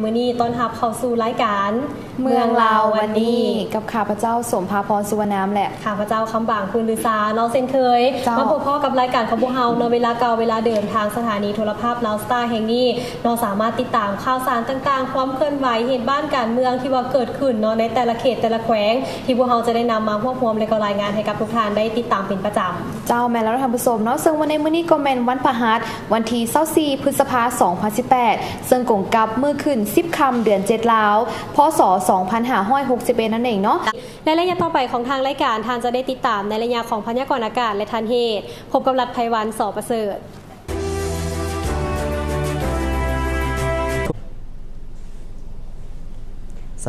มื้อนี้ต้อนรับเข้าสู่รายการเมืองลาววันนี้กับข้าพเจ้าสมภาพรสุวรรณามแหละข้าพเจ้าคำบางคุณลือซาเนาะเช่นเคยมาพบพ่อกับรายการของพวกเฮาเนาะเวลาเก่าเวลาเดิมทางสถานีโทรภาพลาวสตาร์แห่งนี้เราสามารถติดตามข่าวสารต่างๆความเคลื่อนไหวเหตุบ้านการเมืองที่ว่าเกิดขึ้นเนาะในแต่ละเขตแต่ละแขวงที่พวกเฮาจะได้นำมารวบรวมและก็รายงานให้กับทุกท่านได้ติดตามเป็นประจำเจ้าแม่แล้วท่านผู้ชมเนาะซึ่งวันในมื้อนี้ก็แม่นวันพฤหัสวันที่24พฤษภาคม2018ซึ่งกงกับมื้อขึ้น10ค่ำเดือน7ลาวพศ2561นั่นเองเนาะในระยะต่อไปของทางรายการท่านจะได้ติดตามในระยะของพยากรณ์อากาศและทันเหตุพบกับรัฐไพวันสอประเสริฐ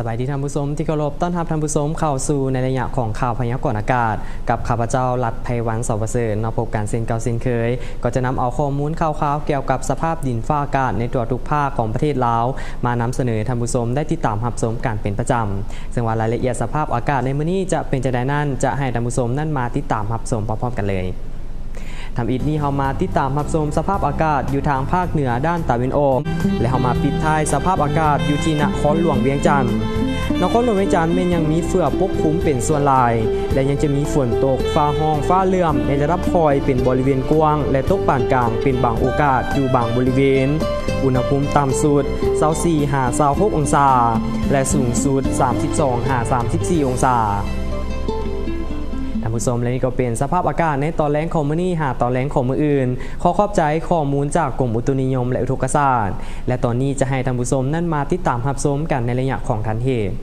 สบายดีท่านผู้ชมที่เคารพต้อนรับท่านผู้ชมเข้าสู่ในระยะของข่าวพยากรณ์อากาศกับข้าพเจ้ารัฐไพวันสอประเสริฐมาพบกันเช่นเก่าเช่นเคยก็จะนำเอาข้อมูลข่าวๆเกี่ยวกับสภาพดินฟ้าอากาศในตัวทุกภาคของประเทศลาวมานำเสนอท่านผู้ชมได้ติดตามรับชมกันเป็นประจำซึ่งว่ารายละเอียดสภาพอากาศในมื้อนี้จะเป็นจังได๋นั้นจะให้ท่านผู้ชมนั่นมาติดตามรับชมพร้อมๆกันเลยทำอีกนี้เรามาติดตามรับชมสภาพอากาศอยู่ทางภาคเหนือด้านตะวันออกและเรามาปิดท้ายสภาพอากาศอยู่ที่นครหลวงเวียงจันทน์นครหลวงเวียงจันทน์ยังมีเฟื่อปกคลุมเป็นส่วนหลายและยังจะมีฝนตกฟ้าห้องฟ้าเลื่อมในระดับพอยเป็นบริเวณกว้างและตกปานกลางเป็นบางโอกาสอยู่บางบริเวณอุณหภูมิต่ำสุด24-26องศาและสูงสุด32-34องศาท่านผู้ชมและนี่ก็เป็นสภาพอากาศในตอนแรกของมื้อนี้ตอนแรกของมื้ออื่นขอขอบใจข้อมูลจากกรมอุตุนิยมและอุทกศาสตร์และตอนนี้จะให้ท่านผู้ชมนั่นมาติดตามรับชมกันในระยะของทันเหตุ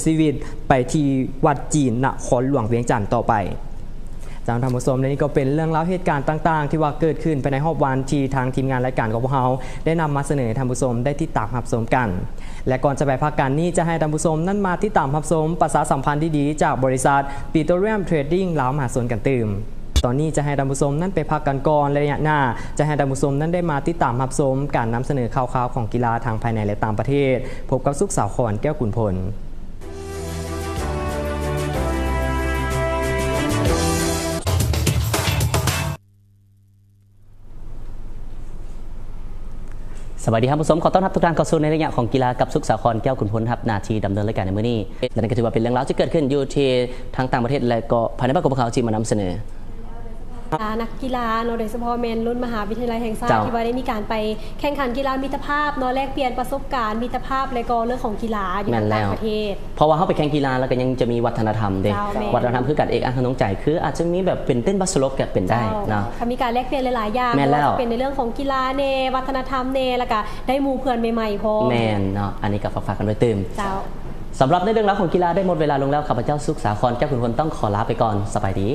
ชีวิตไปที่วัดจีนนครหลวงเวียงจันทน์ต่อไปจากท่านผู้ชมและนี่ก็เป็นเรื่องราวเหตุการณ์ต่างๆที่ว่าเกิดขึ้นภายในรอบวันที่ทางทีมงานรายการของพวกเราได้นำมาเสนอท่านผู้ชมได้ติดตามรับชมกันและก่อนจะไปพักกันนี้จะให้ท่านผู้ชมนั่นมาติดตามรับชมประชาสัมพันธ์ที่ดีจากบริษัทปิโตรเลียมเทรดดิ้งลาวมหาชนกันตื่มตอนนี้จะให้ท่านผู้ชมนั่นไปพักกันก่อนระยะหน้าจะให้ท่านผู้ชมนั่นได้มาติดตามรับชมการนำเสนอข่าวๆของกีฬาทางภายในและต่างประเทศพบกับสุขสาวขอนแก้วขุนพลสวัสดีครับผู้ชมขอต้อนรับทุกท่านเข้าสู่ในระยะของกีฬากับสุขสาครแก้วขุนพลครับนาทีดำเนินรายการในมื้อนี้และนั่นก็ถือว่าเป็นเรื่องราวที่เกิดขึ้นอยู่ที่ทางต่างประเทศและก็ภายในบ้านของพวกเขาที่มานำเสนอนักกีฬาโดยเฉพาะแมนรุ่นมหาวิทยาลัยแห่งชาติที่ว่าได้มีการไปแข่งขันกีฬามิตรภาพแลกเปลี่ยนประสบการณ์มิตรภาพและก็เรื่องของกีฬาอยู่ในต่างประเทศเพราะว่าเขาไปแข่งกีฬาแล้วก็ยังจะมีวัฒนธรรมเด็กวัฒนธรรมคือการเอกอัครนงใจคืออาจจะมีแบบเป็นเต้นบัสโลกก็เป็นได้นะมีการแลกเปลี่ยนหลายๆอย่างว่าเป็นในเรื่องของกีฬาเนวัฒนธรรมเนแล้วก็ได้หมู่เพื่อนใหม่ๆพอแมนเนาะอันนี้ก็ฝากกันไว้เติมสำหรับในเรื่องราวของกีฬาได้หมดเวลาลงแล้วข้าพเจ้าสุขสาครแก้วขุนพลต้องขอลาไปก่อนสบายดี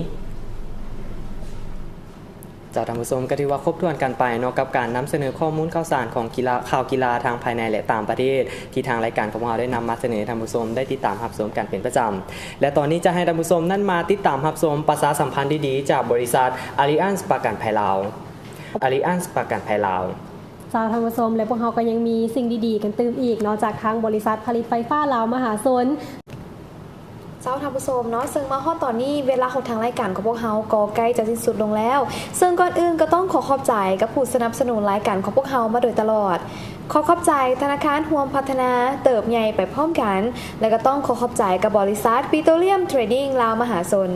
จากท่านผู้ชมก็ถือว่าครบถ้วนกันไปเนาะกับการนำเสนอข้อมูลข่าวสารของข่าวกีฬาทางภายในและต่างประเทศที่ทางรายการของเราได้นำมาเสนอท่านผู้ชมได้ติดตามรับชมกันเป็นประจำและตอนนี้จะให้ท่านผู้ชมนั่นมาติดตามรับชมประชาสัมพันธ์ดีๆจากบริษัท Allianz ประกันภัยลาว Allianz ประกันภัยลาวจากท่านผู้ชมและพวกเราก็ยังมีสิ่งดีๆกันตื่มอีกเนาะจากทางบริษัทผลิตไฟฟ้าลาวมหาชนเจ้าท่านผู้ชมเนาะซึ่งมาฮอดตอนนี้เวลาของทางรายการของพวกเราก็ใกล้จะสิ้นสุดลงแล้วซึ่งก่อนอื่นก็ต้องขอขอบใจกับผู้สนับสนุนรายการของพวกเรามาโดยตลอดขอขอบใจธนาคารห่วงพัฒนาเติบใหญ่ไปพร้อมกันและก็ต้องขอขอบใจกับบริษัทปิโตรเลียมเทรดดิ้งลาวมหาชน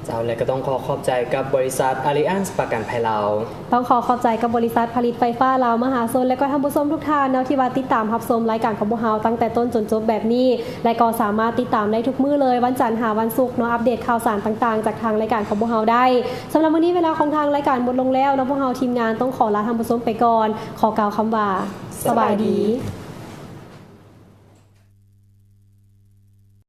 เจ้าและก็ต้องขอขอบใจกับบริษัท Allianz ประกันภัยลาวต้องขอขอบใจกับบริษัทผลิตไฟฟ้าลาวมหาชนและก็ท่านผู้ชมทุกท่านเนาะที่ว่าติดตามรับชมรายการของพวกเราตั้งแต่ต้นจนจบแบบนี้และก็สามารถติดตามได้ทุกมื้อเลยวันจันทร์หาวันศุกร์เนาะอัปเดตข่าวสารต่างๆจากทางรายการของพวกเราได้สำหรับวันนี้เวลาของทางรายการหมดลงแล้วเนาะพวกเราทีมงานต้องขอลาท่านผู้ชมไปก่อนขอกล่าวคำว่าสบายดี